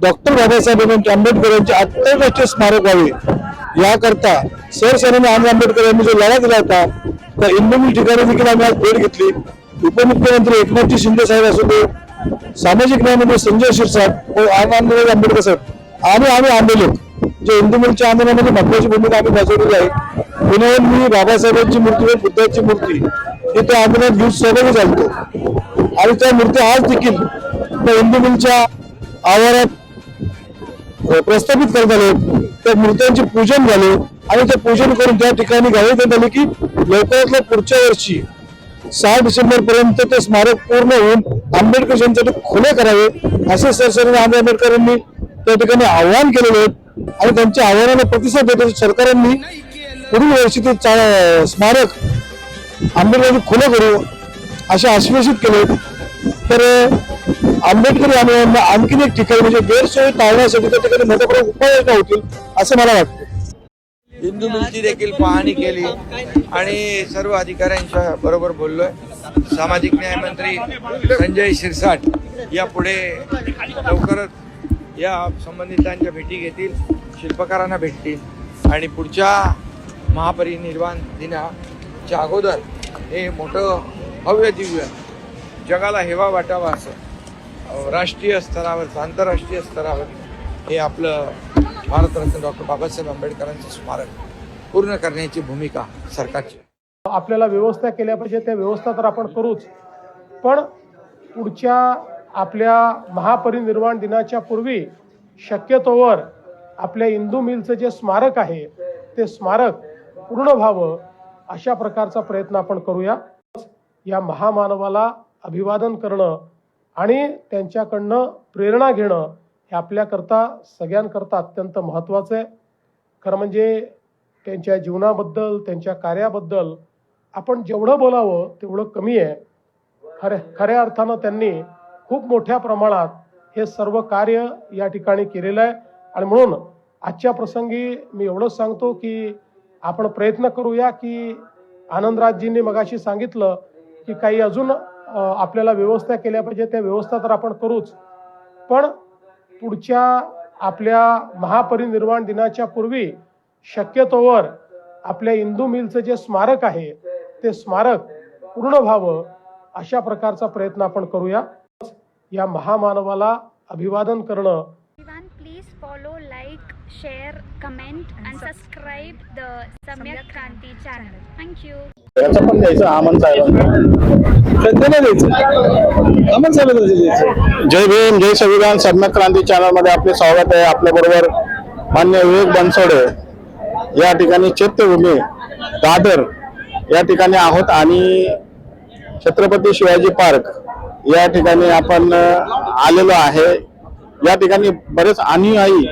Doctor Babasaheb Ambedkar यांचे आंतरराष्ट्रीय स्मारक व्हावे याकरता सरसर्वांनी आंबेडकर यांनी जो लढा दिला होता त्या इंदुमिल ठिकाणी देखील आम्ही आज भेट घेतली। उपमुख्यमंत्री एकनाथ शिंदे साहेब असू दे, सामाजिक न्याय मंत्री संजय शिरसाट व आंबेडकर साहेब आणि आम्ही आंदोलक जे इंदुमिलच्या आंदोलनामध्ये महत्वाची भूमिका आम्ही बजावलेली आहे। पुण्याहून मी बाबासाहेबांची मूर्ती व बुद्धाची मूर्ती ही त्या आंदोलनात घेऊन सहभागी झालो आणि त्या मूर्ती आज देखील त्या इंदुमिलच्या आवारात प्रस्थापित करण्यात आले। त्या मूर्त्यांचे पूजन झाले आणि ते पूजन करून त्या ठिकाणी गावी देण्यात आले की लवकरात पुढच्या वर्षी 6 डिसेंबर पर्यंत ते स्मारक पूर्ण होऊन आंबेडकर जयंतीसाठी खुले करावे असे सरसर्वांनी आंबेडकरांनी त्या ठिकाणी आवाहन केलेले आहे आणि त्यांच्या आव्हानाला प्रतिसाद देत सरकारांनी पुढील वर्षी ते स्मारक आंबेडकरांनी खुले करू असे आश्वासित केले। तर आंबेडकर आंदोलनाला आणखीन एक ठिकाणी म्हणजे गैरसोय टाळण्यासाठी त्या ठिकाणी मोठ्या प्रमाणात उपाययोजना होतील असं मला वाटतं। इंदुमिलची देखील पाहणी केली आणि सर्व अधिकाऱ्यांच्या बरोबर बोललोय। सामाजिक न्याय मंत्री संजय शिरसाट यापुढे लवकरच या संबंधितांच्या भेटी घेतील, शिल्पकारांना भेटतील आणि पुढच्या महापरिनिर्वाण दिनाच्या अगोदर हे मोठं भव्य दिव्य जगाला हेवा वाटावा असं राष्ट्रीय स्तरावर आंतरराष्ट्रीय स्तरावर हे आपलं भारतरत्न डॉक्टर बाबासाहेब आंबेडकरांचं स्मारक पूर्ण करण्याची भूमिका सरकारची। आपल्याला व्यवस्था केल्या पाहिजे, त्या व्यवस्था तर आपण करूच, पण पुढच्या आपल्या महापरिनिर्वाण दिनाच्या पूर्वी शक्यतोवर आपल्या इंदुमिलचं जे स्मारक आहे ते स्मारक पूर्ण व्हावं अशा प्रकारचा प्रयत्न आपण करूया। या महामानवाला अभिवादन करणं आणि त्यांच्याकडनं प्रेरणा घेणं हे आपल्याकरता सगळ्यांकरता अत्यंत महत्त्वाचं आहे। खरं म्हणजे त्यांच्या जीवनाबद्दल त्यांच्या कार्याबद्दल आपण जेवढं बोलावं तेवढं कमी आहे। खऱ्या अर्थानं त्यांनी खूप मोठ्या प्रमाणात हे सर्व कार्य या ठिकाणी केलेलं आहे आणि म्हणून आजच्या प्रसंगी मी एवढंच सांगतो की आपण प्रयत्न करूया की आनंदराजजींनी मगाशी सांगितलं की काही अजून आपल्याला व्यवस्था केल्या पाहिजे, त्या व्यवस्था तर आपण करूच, पण पुढच्या आपल्या महापरिनिर्वाण दिनाच्या पूर्वी शक्यतोवर आपल्या इंदुमिलचं जे स्मारक आहे ते स्मारक पूर्ण व्हावं अशा प्रकारचा प्रयत्न आपण करूया। या महामानवाला अभिवादन करणं। Please follow, like, share, comment and subscribe the Samyak Kranti channel. Thank you. याचं पण द्यायचं आमन साहेबांना द्यायचं आमन साहेबांना द्यायचं। जय भीम जय संविधान सम्यक क्रांती चॅनल मध्ये आपले स्वागत आहे। आपल्या बरोबर मान्य विवेक बनसोडे या ठिकाणी चैत्यभूमी दादर या ठिकाणी आहोत आणि छत्रपती शिवाजी पार्क या ठिकाणी आपण आलेलो आहे। या ठिकाणी बरेच अनुयायी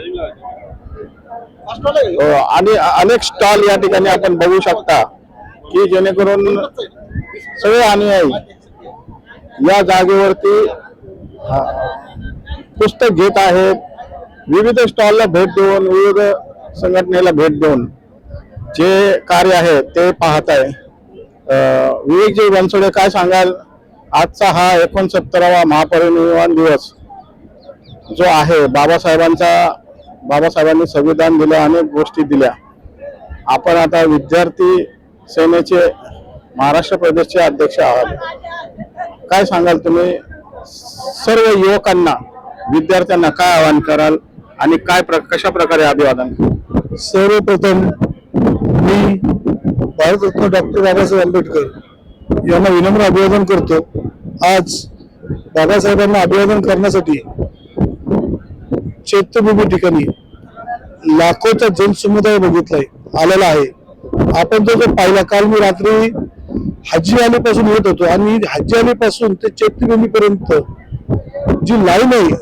आणि अनेक स्टॉल या ठिकाणी आपण बघू शकता की जेणेकरून सगळे अनुयायी या जागेवरती पुस्तक घेत आहेत, विविध स्टॉलला भेट देऊन विविध संघटनेला भेट देऊन जे कार्य आहे ते पाहत आहे। विवेकजी बनसोडे काय सांगाल, आजचा हा 69वा महापरिनिर्वाण दिवस जो आहे बाबासाहेबांनी संविधान दिलं, अनेक गोष्टी दिल्या। आपण आता विद्यार्थी सेनेचे महाराष्ट्र प्रदेशचे अध्यक्ष आहात, काय सांगाल तुम्ही सर्व युवकांना विद्यार्थ्यांना काय आवाहन कराल आणि काय कशा प्रकारे अभिवादन? सर्वप्रथम मी भारतरत्न डॉक्टर बाबासाहेब आंबेडकर यांना विनम्र अभिवादन करतो। आज बाबासाहेबांना अभिवादन करण्यासाठी चैत्यभूमी ठिकाणी लाखोचा जनसमुदाय बघितलाय आलेला आहे। आपण जो पाहिला, काल मी रात्री हजी अली पासून येत होतो आणि हजी अली पासून ते चैत्यभूमी पर्यंत जी लाईन आहे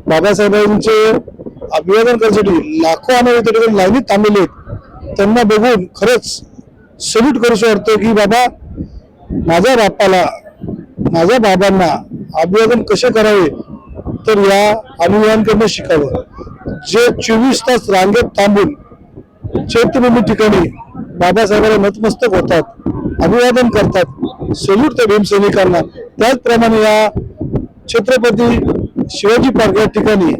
बाबासाहेबांचे अभिवादन करण्यासाठी लाखो अनुयायी लाईनीत थांबलेले आहेत। त्यांना बघून खरंच सल्यूट करूशी वाटतं की बाबा माझ्या बापाला माझ्या बाबांना अभिवादन कसे करावे तर या अनुयायांकडनं शिकावं। जे 24 तास रांगेत थांबून चैत्यभूमी ठिकाणी बाबासाहेबांना नतमस्तक होतात, अभिवादन करतात, सल्यूट त्या भीमसैनिकांना, त्याचप्रमाणे या छत्रपती शिवाजी पार्क या ठिकाणी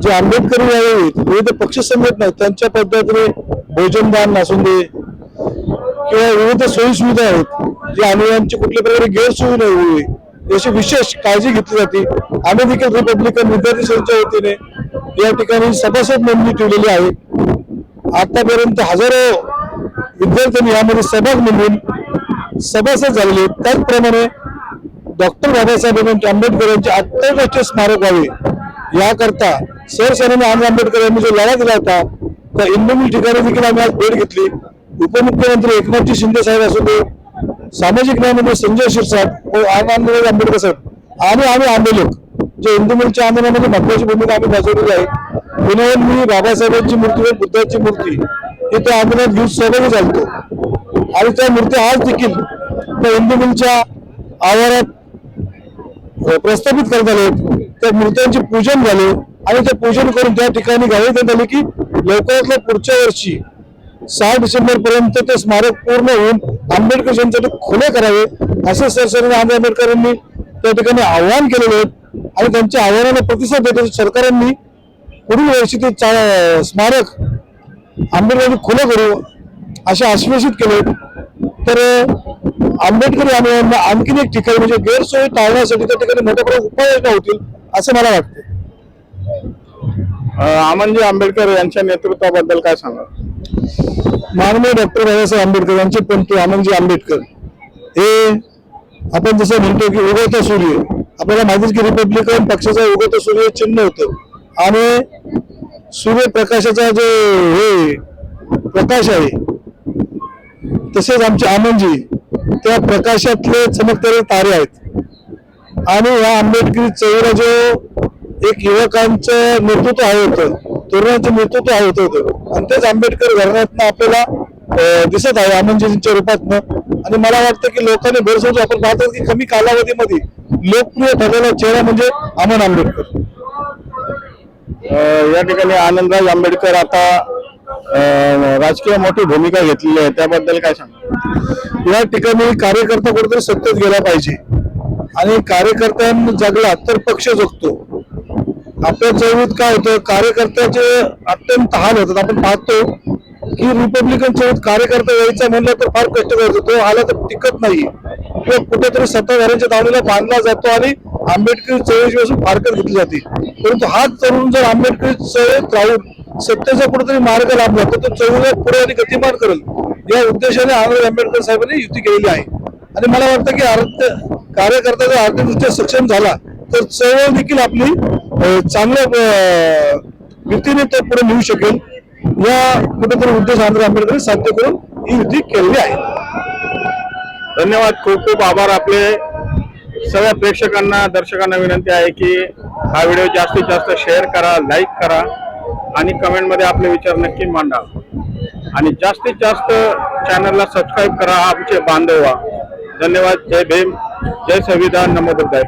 जे आंबेडकरी आहेत विविध पक्ष संघटना आहेत त्यांच्या पद्धतीने भोजनदान नसून दे किंवा विविध सोयी सुविधा आहेत जे अनुयायांची कुठल्या प्रकारे गैरसोयी नाही होईल याची विशेष काळजी घेतली जाते. आम्ही देखील रिपब्लिकन विद्यार्थी संघाच्या वतीने या ठिकाणी सभासद नोंदणी ठेवलेली आहे. आतापर्यंत हजारो विद्यार्थ्यांनी यामध्ये सहभाग नोंदवून सभासद झालेले आहेत. त्याचप्रमाणे डॉक्टर बाबासाहेब आंबेडकर यांचे आंतरराष्ट्रीय स्मारक व्हावे याकरता सरसन्मान्य आनंद आंबेडकर यांनी जो लढा दिला होता त्या इंदुमिल ठिकाणी देखील आम्ही आज भेट घेतली. उपमुख्यमंत्री एकनाथजी शिंदे साहेब असू दे, सामाजिक न्यायमंत्री संजय शिरसाट व आनंद आंबेडकर साहेब आणि आम्ही आंबेलोक जे इंदुमिलच्या आंदोलनामध्ये महत्वाची भूमिका आम्ही बजावलेली आहे. पुण्याहून मी बाबासाहेबांची मूर्ती व बुद्धाची मूर्ती हे त्या आंदोलनात घेऊन सहभागी झालो आणि त्या मूर्ती आज देखील त्या इंदुमिलच्या आवारात प्रस्थापित करण्यात आले. त्या मूर्त्यांचे पूजन झाले आणि ते पूजन करून त्या ठिकाणी गावी देण्यात आले की लवकरातल्या पुढच्या वर्षी 6 डिसेंबर पर्यंत ते स्मारक पूर्ण होऊन आंबेडकर जयंतीसाठी खुले करावे असे सरसन्मान्य आनंद आंबेडकर यांनी त्या ठिकाणी आवाहन केलेले आहेत आणि त्यांच्या आव्हानाला प्रतिसाद देत सरकारांनी पुढील वर्षी ते स्मारक आंबेडकरांनी खुलं करू असे आश्वासित केले. तर आंबेडकर यांना आणखीन एक ठिकाणी म्हणजे गैरसोयी टाळण्यासाठी त्या ठिकाणी मोठ्या प्रमाणात उपाययोजना होतील असं मला वाटतं. आमनजी आंबेडकर यांच्या नेतृत्वाबद्दल काय सांगा? माननीय डॉक्टर बाबासाहेब आंबेडकर यांचे पंतू आनंदजी आंबेडकर हे आपण जसं म्हणतो की उगवता सूर्य, आपल्याला माहितीच की रिपब्लिकन पक्षाचा उगवता सूर्य चिन्ह होतं आणि सूर्यप्रकाशाचा जो हे प्रकाश आहे तसेच आमचे आनंदजी त्या प्रकाशातले चमकणारे तारे आहेत आणि या आंबेडकरी चळवळीला जो एक युवकांचं नेतृत्व हवं होतं, तरुणांचं नेतृत्व हवं होतं आणि तेच आंबेडकर घराण्यातनं आपल्याला दिसत आहे आनंदजींच्या रूपातनं. आणि मला वाटतं की लोकांनी गैरसमज आपण पाहतात की कमी कालावधीमध्ये लोकप्रिय ठरलेला चेहरा म्हणजे आनंद आंबेडकर. या ठिकाणी आनंदराज आंबेडकर आता राजकीय मोठी भूमिका घेतलेली आहे, त्याबद्दल काय सांगा? या ठिकाणी कार्यकर्ता कुठेतरी सत्तेत गेला पाहिजे आणि कार्यकर्त्यांनी जगला तर पक्ष जगतो. आपल्या चळवळीत काय होतं, कार्यकर्त्याचे अत्यंत हाल होतात. आपण पाहतो की रिपब्लिकन चळवळीत कार्यकर्ता यायचा म्हणलं तर फार कष्ट करतो, तो आला तर टिकत नाही किंवा कुठेतरी सत्ताधाऱ्यांच्या दावणीला बांधला जातो आणि आंबेडकरी चळवळीपासून फारकत घेतली जाते. परंतु हाच तरुण जर आंबेडकरी चळवळीत राहून सत्तेचा कुठेतरी मार्ग लाभला तर तो चळवळीला पुढे आणि गतिमान करेल या उद्देशाने आनंद आंबेडकर साहेबांनी युती केलेली आहे. आणि मला वाटतं की कार्यकर्ता जर आर्थिकदृष्ट्या सक्षम झाला तर चळवळ देखील आपली चांगल्या युतीने तो पुढे नेऊ शकेल. या कुठेतरी उद्देश आनंद आंबेडकर साध्य करून ही युती केलेली आहे. धन्यवाद, खूप खूप आभार. आपले सगळ्या प्रेक्षकांना दर्शकांना विनंती आहे की हा व्हिडिओ जास्तीत जास्त शेअर करा, लाईक करा आणि कमेंटमध्ये आपले विचार नक्की मांडा आणि जास्तीत जास्त चॅनलला सबस्क्राईब करा. आमचे बांधव व्हा. धन्यवाद. जय भीम, जय संविधान, नमो बुद्धाय.